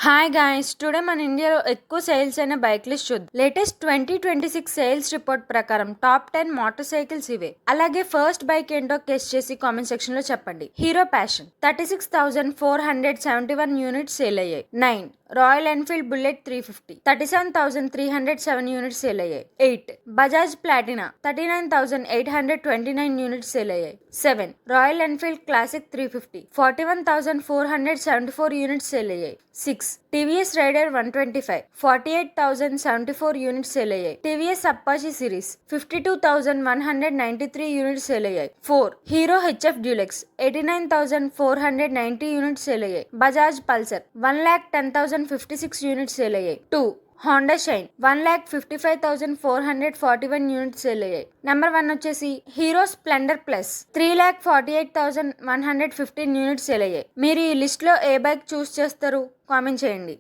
Hi guys, today మన ఇండియాలో ఎక్కువ సేల్స్ అయిన బైక్ లిస్ట్ చూద్దాం. లేటెస్ట్ 2026 సేల్స్ రిపోర్ట్ ప్రకారం టాప్ 10 మోటార్ సైకిల్స్ ఇవే. అలాగే ఫస్ట్ బైక్ ఏంటో గెస్ చేసి కామెంట్ సెక్షన్ లో చెప్పండి. హీరో ప్యాషన్ 36,471 యూనిట్స్ సేల్ అయ్యాయి. 9 Royal Enfield Bullet 350 37,307 units sale అయ్యాయి. 8 బజాజ్ ప్లాటినా 39,829 యూనిట్స్ సేల్ అయ్యాయి. 7 Royal Enfield Classic 350 41,474 units sale అయ్యాయి. 6 టీవీఎస్ రైడర్ 125 48,074 యూనిట్స్ సేల్ అయ్యాయి. TVS Apache series 52,193 units sale అయ్యాయి. 4 hero HF deluxe 89,490 units sale అయ్యాయి. Bajaj Pulsar 1,10,056 units sale అయ్యాయి. 2 Honda shine 1,55,441 units sale అయ్యాయి. Number 1 వచ్చేసి hero Splendor plus 3,48,115 units sale అయ్యాయి. మీరు ఈ లిస్ట్ లో ఏ బైక్ చూస్ చేస్తారు? కామెంట్ చేయండి.